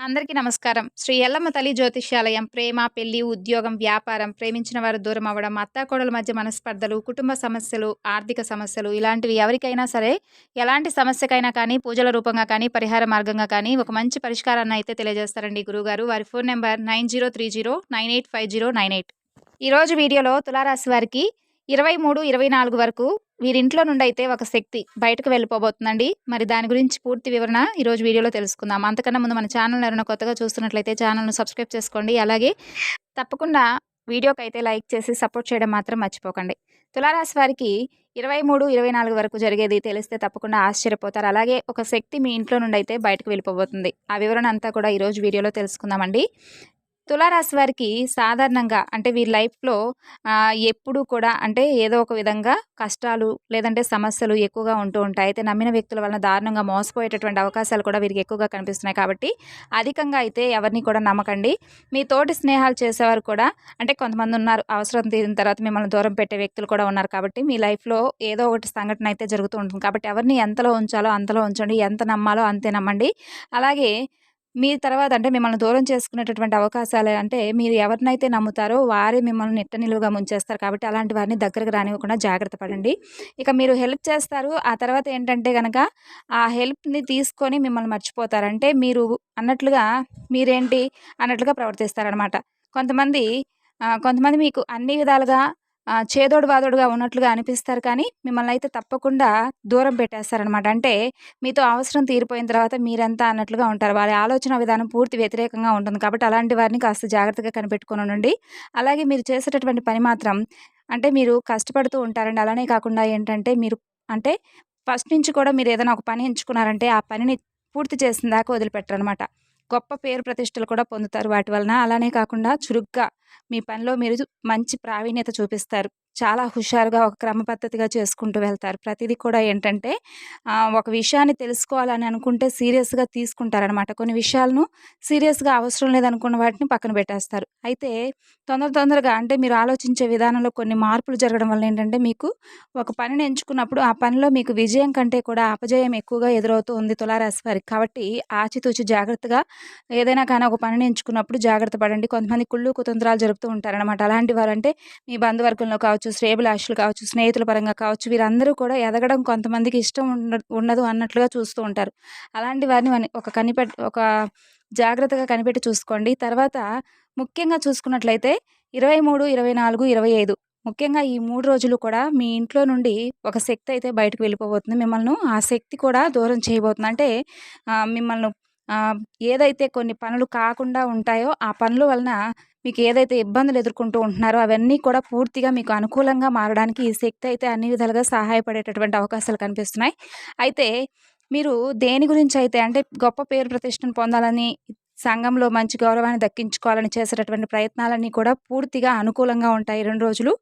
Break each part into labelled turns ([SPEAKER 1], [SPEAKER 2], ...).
[SPEAKER 1] అందరికీ నమస్కారం. శ్రీ ఎల్లమ్మ తల్లి జ్యోతిష్యాలయం ప్రేమ, పెళ్లి, ఉద్యోగం, వ్యాపారం, ప్రేమించిన వారు దూరం అవ్వడం, అత్తాకోడల మధ్య మనస్పర్ధలు, కుటుంబ సమస్యలు, ఆర్థిక సమస్యలు ఇలాంటివి ఎవరికైనా సరే ఎలాంటి సమస్యకైనా కానీ పూజల రూపంగా కానీ, పరిహార మార్గంగా కానీ ఒక మంచి పరిష్కారాన్ని అయితే తెలియజేస్తారండి గురువుగారు. వారి ఫోన్ నంబర్ 9030985098. ఈరోజు వీడియోలో తులారాశి వారికి 23, 24 వరకు వీరింట్లో నుండి అయితే ఒక శక్తి బయటకు వెళ్ళిపోబోతుందండి. మరి దాని గురించి పూర్తి వివరణ ఈరోజు వీడియోలో తెలుసుకుందాం. అంతకన్నా ముందు మన ఛానల్ ఎవరైనా కొత్తగా చూస్తున్నట్లయితే ఛానల్ను సబ్స్క్రైబ్ చేసుకోండి. అలాగే తప్పకుండా వీడియోకి అయితే లైక్ చేసి సపోర్ట్ చేయడం మాత్రం మర్చిపోకండి. తులారాశి వారికి 23, 24 వరకు జరిగేది తెలిస్తే తప్పకుండా ఆశ్చర్యపోతారు. అలాగే ఒక శక్తి మీ ఇంట్లో నుండి అయితే బయటకు వెళ్ళిపోబోతుంది. ఆ వివరణ అంతా కూడా ఈరోజు వీడియోలో తెలుసుకుందామండి. తులారాశి వారికి సాధారణంగా అంటే వీరి లైఫ్‌లో ఎప్పుడూ కూడా అంటే ఏదో ఒక విధంగా కష్టాలు లేదంటే సమస్యలు ఎక్కువగా ఉంటూ ఉంటాయి. అయితే నమ్మిన వ్యక్తుల వలన దారుణంగా మోసపోయేటటువంటి అవకాశాలు కూడా వీరికి ఎక్కువగా కనిపిస్తున్నాయి. కాబట్టి అధికంగా అయితే ఎవరిని కూడా నమ్మకండి. మీ తోటి స్నేహాలు చేసేవారు కూడా అంటే కొంతమంది ఉన్నారు. అవసరం తీరిన తర్వాత మిమ్మల్ని దూరం పెట్టే వ్యక్తులు కూడా ఉన్నారు. కాబట్టి మీ లైఫ్‌లో ఏదో ఒకటి సంఘటన అయితే జరుగుతూ ఉంటుంది. కాబట్టి ఎవరిని ఎంతలో ఉంచాలో అంతలో ఉంచండి. ఎంత నమ్మాలో అంతే నమ్మండి. అలాగే మీ తర్వాత అంటే మిమ్మల్ని దూరం చేసుకునేటటువంటి అవకాశాలు అంటే మీరు ఎవరినైతే నమ్ముతారో వారే మిమ్మల్ని నిట్ట నిలువుగా ముంచేస్తారు. కాబట్టి అలాంటి వారిని దగ్గరకు రానివ్వకుండా జాగ్రత్త పడండి. ఇక మీరు హెల్ప్ చేస్తారు. ఆ తర్వాత ఏంటంటే గనక ఆ హెల్ప్‌ని తీసుకొని మిమ్మల్ని మర్చిపోతారు. అంటే మీరు అన్నట్లుగా మీరేంటి అన్నట్లుగా ప్రవర్తిస్తారనమాట. కొంతమంది కొంతమంది మీకు అన్ని విధాలుగా చేదోడు వాదోడుగా ఉన్నట్లుగా అనిపిస్తారు. కానీ మిమ్మల్ని అయితే తప్పకుండా దూరం పెట్టేస్తారనమాట. అంటే మీతో అవసరం తీరిపోయిన తర్వాత మీరెంత అన్నట్లుగా ఉంటారు. వారి ఆలోచన విధానం పూర్తి వ్యతిరేకంగా ఉంటుంది. కాబట్టి అలాంటి వారిని కాస్త జాగ్రత్తగా కనిపెట్టుకొని ఉండండి. అలాగే మీరు చేసేటటువంటి పని మాత్రం అంటే మీరు కష్టపడుతూ ఉంటారండి. అలానే కాకుండా ఏంటంటే మీరు అంటే ఫస్ట్ నుంచి కూడా మీరు ఏదైనా ఒక పని ఎంచుకున్నారంటే ఆ పనిని పూర్తి చేసిన దాకా వదిలిపెట్టరనమాట. గొప్ప పేరు ప్రతిష్టలు కూడా పొందుతారు వాటి వలన. అలానే కాకుండా చురుగ్గా మీ పనిలో మీరు మంచి ప్రావీణ్యత చూపిస్తారు. చాలా హుషారుగా ఒక క్రమ పద్ధతిగా చేసుకుంటూ వెళ్తారు. ప్రతిదీ కూడా ఏంటంటే ఒక విషయాన్ని తెలుసుకోవాలని అనుకుంటే సీరియస్‌గా తీసుకుంటారనమాట. కొన్ని విషయాలను సీరియస్‌గా అవసరం లేదనుకున్న వాటిని పక్కన పెట్టేస్తారు. అయితే తొందరగా అంటే మీరు ఆలోచించే విధానంలో కొన్ని మార్పులు జరగడం వల్ల ఏంటంటే మీకు ఒక పనిని ఎంచుకున్నప్పుడు ఆ పనిలో మీకు విజయం కంటే కూడా అపజయం ఎక్కువగా ఎదురవుతూ ఉంది తులారాశి వారికి. కాబట్టి ఆచితూచి జాగ్రత్తగా ఏదైనా కానీ ఒక పనిని ఎంచుకున్నప్పుడు జాగ్రత్త పడండి. కొంతమంది కుళ్ళు కుతంత్రాలు జరుపుతూ ఉంటారనమాట. అలాంటి వారంటే మీ బంధువర్గంలో కావచ్చు, శ్రేయోభిలాషులు కావచ్చు, స్నేహితుల పరంగా కావచ్చు, వీరందరూ కూడా ఎదగడం కొంతమందికి ఇష్టం ఉండదు అన్నట్లుగా చూస్తూ ఉంటారు. అలాంటి వారిని ఒక జాగ్రత్తగా కనిపెట్టి చూసుకోండి. తర్వాత ముఖ్యంగా చూసుకున్నట్లయితే 23, 24, 25 ముఖ్యంగా ఈ 3 రోజులు కూడా మీ ఇంట్లో నుండి ఒక శక్తి అయితే బయటకు వెళ్ళిపోబోతుంది. మిమ్మల్ని ఆ శక్తి కూడా దూరం చేయబోతుంది. అంటే మిమ్మల్ని ఏదైతే కొన్ని పనులు కాకుండా ఉంటాయో ఆ పనుల వలన మీకు ఏదైతే ఇబ్బందులు ఎదుర్కొంటూ ఉంటున్నారో అవన్నీ కూడా పూర్తిగా మీకు అనుకూలంగా మారడానికి ఈ శక్తి అయితే అన్ని విధాలుగా సహాయపడేటటువంటి అవకాశాలు కనిపిస్తున్నాయి. అయితే మీరు దేని గురించి అయితే అంటే గొప్ప పేరు ప్రతిష్టను పొందాలని, సంఘంలో మంచి గౌరవాన్ని దక్కించుకోవాలని చేసేటటువంటి ప్రయత్నాలన్నీ కూడా పూర్తిగా అనుకూలంగా ఉంటాయి 2 రోజులు.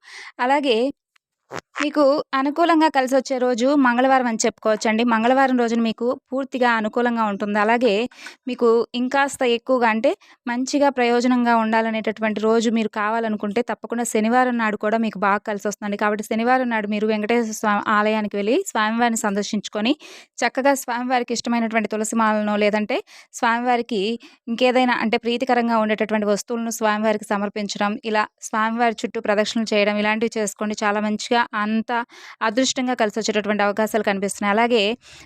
[SPEAKER 1] అలాగే మీకు అనుకూలంగా కలిసొచ్చే రోజు మంగళవారం అని చెప్పుకోవచ్చండి. మంగళవారం రోజున మీకు పూర్తిగా అనుకూలంగా ఉంటుంది. అలాగే మీకు ఇంకాస్త ఎక్కువగా అంటే మంచిగా ప్రయోజనంగా ఉండాలనేటటువంటి రోజు మీరు కావాలనుకుంటే తప్పకుండా శనివారం నాడు కూడా మీకు బాగా కలిసొస్తుందండి. కాబట్టి శనివారం నాడు మీరు వెంకటేశ్వర స్వామి ఆలయానికి వెళ్ళి స్వామివారిని సందర్శించుకొని చక్కగా స్వామివారికి ఇష్టమైనటువంటి తులసి మాలను లేదంటే స్వామివారికి ఇంకేదైనా అంటే ప్రీతికరంగా ఉండేటటువంటి వస్తువులను స్వామివారికి సమర్పించడం, ఇలా స్వామివారి చుట్టూ ప్రదక్షిణలు చేయడం ఇలాంటివి చేసుకోండి. చాలా మంచిగా అంతా అదృష్టంగా కలిసొచ్చేటటువంటి అవకాశాలు కనిపిస్తున్నాయి. అలాగే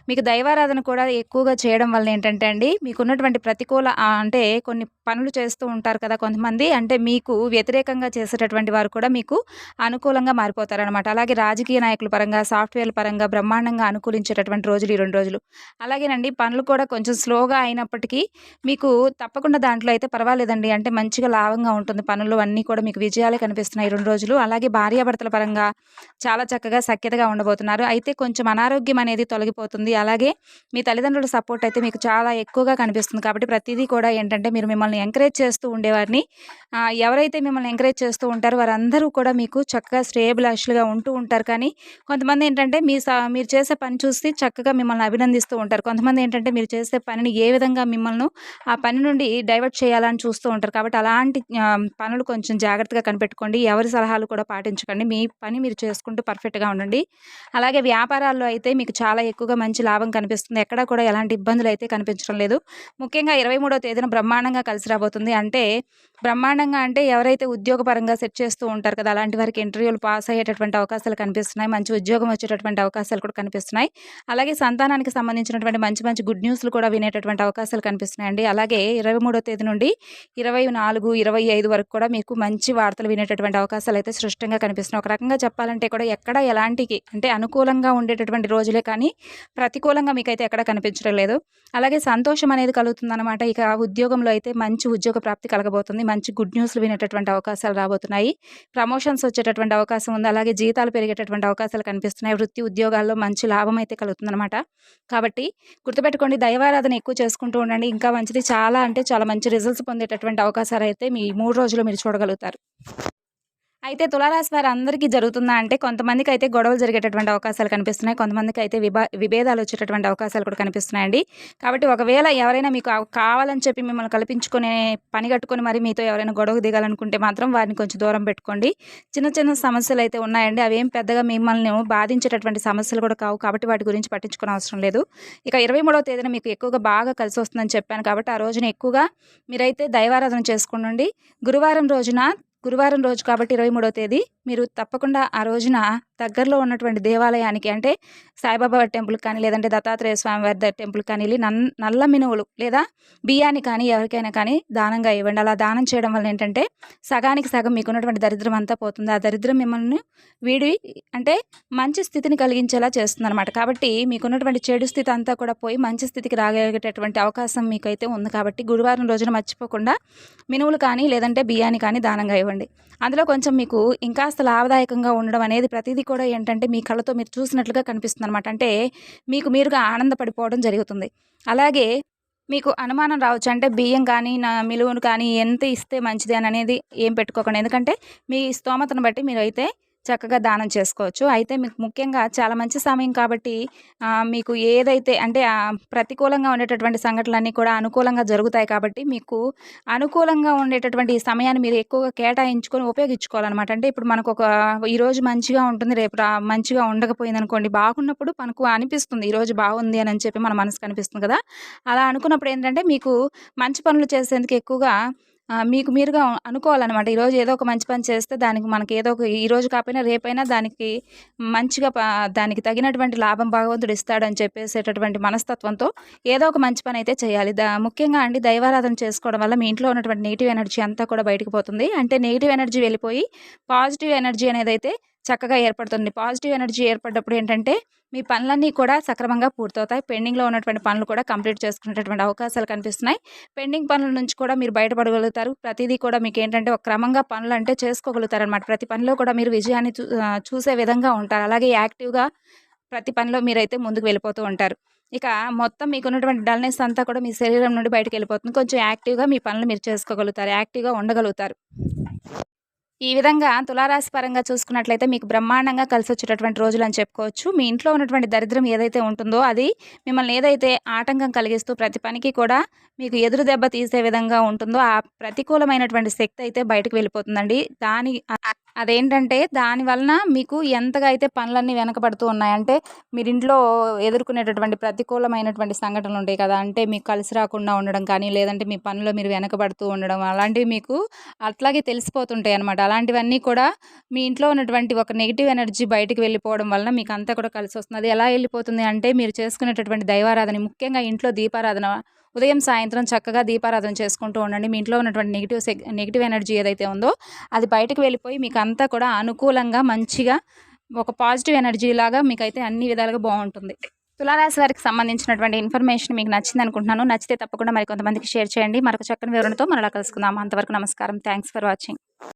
[SPEAKER 1] మీకు దైవారాధన కూడా ఎక్కువగా చేయడం వల్ల ఏంటంటే అండి మీకున్నటువంటి ప్రతికూల అంటే కొన్ని పనులు చేస్తూ ఉంటారు కదా కొంతమంది. అంటే మీకు వ్యతిరేకంగా చేసేటటువంటి వారు కూడా మీకు అనుకూలంగా మారిపోతారనమాట. అలాగే రాజకీయ నాయకుల పరంగా, సాఫ్ట్‌వేర్ల పరంగా బ్రహ్మాండంగా అనుకూలించేటటువంటి రోజులు ఈ 2 రోజులు. అలాగేనండి పనులు కూడా కొంచెం స్లోగా అయినప్పటికీ మీకు తప్పకుండా దాంట్లో అయితే పర్వాలేదండి. అంటే మంచిగా లాభంగా ఉంటుంది పనులు అన్నీ కూడా మీకు విజయాలే కనిపిస్తున్నాయి ఈ 2 రోజులు. అలాగే భార్యాభర్తల పరంగా చాలా చక్కగా సఖ్యతగా ఉండబోతున్నారు. అయితే కొంచెం అనారోగ్యం అనేది తొలగిపోతుంది. అలాగే మీ తల్లిదండ్రుల సపోర్ట్ అయితే మీకు చాలా ఎక్కువగా కనిపిస్తుంది. కాబట్టి ప్రతిదీ కూడా ఏంటంటే మీరు మిమ్మల్ని ఎంకరేజ్ చేస్తూ ఉండేవారిని ఎవరైతే మిమ్మల్ని ఎంకరేజ్ చేస్తూ ఉంటారో వారందరూ కూడా మీకు చక్కగా శ్రేయోభిలాషులుగా ఉంటూ ఉంటారు. కానీ కొంతమంది ఏంటంటే మీరు చేసే పని చూసి చక్కగా మిమ్మల్ని అభినందిస్తూ ఉంటారు. కొంతమంది ఏంటంటే మీరు చేసే పనిని ఏ విధంగా మిమ్మల్ని ఆ పని నుండి డైవర్ట్ చేయాలని చూస్తూ ఉంటారు. కాబట్టి అలాంటి పనులు కొంచెం జాగ్రత్తగా కనిపెట్టుకోండి. ఎవరి సలహాలు కూడా పాటించకండి. మీ పని మీరు చేసుకుంటూ పర్ఫెక్ట్‌గా ఉండండి. అలాగే వ్యాపారాల్లో అయితే మీకు చాలా ఎక్కువగా మంచి లాభం కనిపిస్తుంది. ఎక్కడా కూడా ఎలాంటి ఇబ్బందులైతే కనిపించడం లేదు. ముఖ్యంగా 23వ తేదీన బ్రహ్మాండంగా కలిసి రాబోతుంది. అంటే బ్రహ్మాండంగా అంటే ఎవరైతే ఉద్యోగపరంగా సెట్ చేస్తూ ఉంటారు కదా! అలాంటి వారికి ఇంటర్వ్యూలు పాస్ అయ్యేటటువంటి అవకాశాలు కనిపిస్తున్నాయి. మంచి ఉద్యోగం వచ్చేటటువంటి అవకాశాలు కూడా కనిపిస్తున్నాయి. అలాగే సంతానానికి సంబంధించినటువంటి మంచి మంచి గుడ్ న్యూస్‌లు కూడా వినేటటువంటి అవకాశాలు కనిపిస్తున్నాయండి. అలాగే 23వ తేదీ నుండి 24, 25 వరకు కూడా మీకు మంచి వార్తలు వినేటటువంటి అవకాశాలైతే స్పష్టంగా కనిపిస్తున్నాయి. ఒక రకంగా చెప్పాలంటే కూడా ఎక్కడ ఎలాంటికి అంటే అనుకూలంగా ఉండేటటువంటి రోజులే కానీ ప్రతికూలంగా మీకైతే ఎక్కడ కనిపించడం లేదు. అలాగే సంతోషం అనేది కలుగుతుందనమాట. ఇక ఉద్యోగంలో అయితే మంచి ఉద్యోగ ప్రాప్తి కలగబోతుంది. మంచి గుడ్ న్యూస్‌లు వినేటటువంటి అవకాశాలు రాబోతున్నాయి. ప్రమోషన్స్ వచ్చేటటువంటి అవకాశం ఉంది. అలాగే జీతాలు పెరిగేటటువంటి అవకాశాలు కనిపిస్తున్నాయి. వృత్తి ఉద్యోగాల్లో మంచి లాభం అయితే కలుగుతుందనమాట. కాబట్టి గుర్తుపెట్టుకోండి, దైవారాధన ఎక్కువ చేసుకుంటూ ఉండండి. ఇంకా మంచిది. చాలా అంటే చాలా మంచి రిజల్ట్స్ పొందేటటువంటి అవకాశాలైతే మీ 3 రోజుల్లో మీరు చూడగలుగుతారు. అయితే తులారాశి వారందరికీ జరుగుతుందా అంటే కొంతమందికైతే గొడవలు జరిగేటటువంటి అవకాశాలు కనిపిస్తున్నాయి. కొంతమందికైతే విభేదాలు వచ్చేటటువంటి అవకాశాలు కూడా కనిపిస్తున్నాయండి. కాబట్టి ఒకవేళ ఎవరైనా మీకు కావాలని చెప్పి మిమ్మల్ని కల్పించుకునే పని కట్టుకొని మరి మీతో ఎవరైనా గొడవకు దిగాలనుకుంటే మాత్రం వారిని కొంచెం దూరం పెట్టుకోండి. చిన్న చిన్న సమస్యలైతే ఉన్నాయండి. అవేం పెద్దగా మిమ్మల్ని బాధించేటటువంటి సమస్యలు కూడా కావు. కాబట్టి వాటి గురించి పట్టించుకోని అవసరం లేదు. ఇక 23వ తేదీన మీకు ఎక్కువగా బాగా కలిసొస్తుందని చెప్పాను కాబట్టి ఆ రోజున ఎక్కువగా మీరైతే దైవారాధన చేసుకోండి. గురువారం రోజు కాబట్టి 23వ తేదీ మీరు తప్పకుండా ఆ రోజున దగ్గరలో ఉన్నటువంటి దేవాలయానికి అంటే సాయిబాబా టెంపుల్‌కి కానీ, లేదంటే దత్తాత్రేయ స్వామివారి టెంపుల్‌కి కానీ ఎళ్లి నల్ల మినుములు లేదా బియ్యాన్ని కానీ ఎవరికైనా కానీ దానంగా ఇవ్వండి. అలా దానం చేయడం వల్ల ఏంటంటే సగానికి సగం మీకున్నటువంటి దరిద్రం అంతా పోతుంది. ఆ దరిద్రం మిమ్మల్ని వీడి అంటే మంచి స్థితిని కలిగించేలా చేస్తుందనమాట. కాబట్టి మీకున్నటువంటి చెడు స్థితి అంతా కూడా పోయి మంచి స్థితికి రాగలిగేటటువంటి అవకాశం మీకైతే ఉంది. కాబట్టి గురువారం రోజున మర్చిపోకుండా మినుములు కానీ, లేదంటే బియ్యాన్ని కానీ దానంగా ఇవ్వండి. అందులో కొంచెం మీకు ఇంకాస్త లాభదాయకంగా ఉండడం అనేది ప్రతీదీ కూడా ఏంటంటే మీ కళ్ళతో మీరు చూసినట్లుగా కనిపిస్తుందనమాట. అంటే మీకు మీరుగా ఆనందపడిపోవడం జరుగుతుంది. అలాగే మీకు అనుమానం రావచ్చు. అంటే బియ్యం కానీ, మినుములు కానీ ఎంత ఇస్తే మంచిది అనేది ఏం పెట్టుకోకండి. ఎందుకంటే మీ స్తోమతను బట్టి మీరైతే చక్కగా దానం చేసుకోవచ్చు. అయితే మీకు ముఖ్యంగా చాలా మంచి సమయం కాబట్టి మీకు ఏదైతే అంటే ప్రతికూలంగా ఉండేటటువంటి సంఘటనలన్నీ కూడా అనుకూలంగా జరుగుతాయి కాబట్టి మీకు అనుకూలంగా ఉండేటటువంటి ఈ సమయాన్ని మీరు ఎక్కువగా కేటాయించుకొని ఉపయోగించుకోవాలనమాట. అంటే ఇప్పుడు మనకు ఈరోజు మంచిగా ఉంటుంది, రేపు మంచిగా ఉండకపోయిందనుకోండి, బాగున్నప్పుడు మనకు అనిపిస్తుంది ఈరోజు బాగుంది అని చెప్పి మన మనసుకు అనిపిస్తుంది కదా! అలా అనుకున్నప్పుడు ఏంటంటే మీకు మంచి పనులు చేసేందుకు ఎక్కువగా మీకు మీరుగా అనుకోవాలనమాట. ఈరోజు ఏదో ఒక మంచి పని చేస్తే దానికి మనకి ఏదో ఒక ఈరోజు కాకపోయినా రేపైనా దానికి మంచిగా దానికి తగినటువంటి లాభం భగవంతుడు ఇస్తాడని చెప్పేసేటటువంటి మనస్తత్వంతో ఏదో ఒక మంచి పని అయితే చేయాలి. ముఖ్యంగా అండి దైవారాధన చేసుకోవడం వల్ల మీ ఇంట్లో ఉన్నటువంటి నెగిటివ్ ఎనర్జీ అంతా కూడా బయటకు పోతుంది. అంటే నెగిటివ్ ఎనర్జీ వెళ్ళిపోయి పాజిటివ్ ఎనర్జీ అనేదైతే చక్కగా ఏర్పడుతుంది. పాజిటివ్ ఎనర్జీ ఏర్పడ్డప్పుడు ఏంటంటే మీ పనులన్నీ కూడా సక్రమంగా పూర్తవుతాయి. పెండింగ్‌లో ఉన్నటువంటి పనులు కూడా కంప్లీట్ చేసుకునేటటువంటి అవకాశాలు కనిపిస్తున్నాయి. పెండింగ్ పనుల నుంచి కూడా మీరు బయటపడగలుగుతారు. ప్రతీదీ కూడా మీకేంటంటే ఒక క్రమంగా పనులంటే చేసుకోగలుగుతారనమాట. ప్రతి పనిలో కూడా మీరు విజయాన్ని చూసే విధంగా ఉంటారు. అలాగే యాక్టివ్‌గా ప్రతి పనిలో మీరైతే ముందుకు వెళ్ళిపోతూ ఉంటారు. ఇక మొత్తం మీకున్నటువంటి డల్‌నెస్ అంతా కూడా మీ శరీరం నుండి బయటకెళ్ళిపోతుంది. కొంచెం యాక్టివ్‌గా మీ పనులు మీరు చేసుకోగలుగుతారు. యాక్టివ్‌గా ఉండగలుగుతారు. ఈ విధంగా తులారాశి పరంగా చూసుకున్నట్లయితే మీకు బ్రహ్మాండంగా కలిసొచ్చేటటువంటి రోజులని చెప్పుకోవచ్చు. మీ ఇంట్లో ఉన్నటువంటి దరిద్రం ఏదైతే ఉంటుందో అది మిమ్మల్ని ఏదైతే ఆటంకం కలిగిస్తూ ప్రతి పనికి కూడా మీకు ఎదురు దెబ్బ తీసే విధంగా ఉంటుందో ఆ ప్రతికూలమైనటువంటి శక్తి అయితే బయటకు వెళ్ళిపోతుందండి. అదేంటంటే దాని వలన మీకు ఎంతగా అయితే పనులన్నీ వెనకబడుతూ ఉన్నాయి. అంటే మీరింట్లో ఎదుర్కొనేటటువంటి ప్రతికూలమైనటువంటి సంఘటనలు ఉంటాయి కదా! అంటే మీకు కలిసి రాకుండా ఉండడం కానీ, లేదంటే మీ పనిలో మీరు వెనకబడుతూ ఉండడం అలాంటివి మీకు అట్లాగే తెలిసిపోతుంటాయి అనమాట. అలాంటివన్నీ కూడా మీ ఇంట్లో ఉన్నటువంటి ఒక నెగిటివ్ ఎనర్జీ బయటికి వెళ్ళిపోవడం వలన మీకు అంతా కూడా కలిసొస్తుంది. అది ఎలా వెళ్ళిపోతుంది అంటే మీరు చేసుకునేటటువంటి దైవారాధన, ముఖ్యంగా ఇంట్లో దీపారాధన ఉదయం, సాయంత్రం చక్కగా దీపారాధన చేసుకుంటూ ఉండండి. మీ ఇంట్లో ఉన్నటువంటి నెగిటివ్ ఎనర్జీ ఏదైతే ఉందో అది బయటకు వెళ్ళిపోయి మీకు అంతా కూడా అనుకూలంగా మంచిగా ఒక పాజిటివ్ ఎనర్జీ లాగా మీకైతే అన్ని విధాలుగా బాగుంటుంది. తులారాశి వారికి సంబంధించినటువంటి ఇన్ఫర్మేషన్ మీకు నచ్చింది అనుకుంటున్నాను. నచ్చితే తప్పకుండా మరి కొంతమందికి షేర్ చేయండి. మరొక చక్కని వివరణతో మరలా కలుసుకుందాం. అంతవరకు నమస్కారం. Thanks for watching.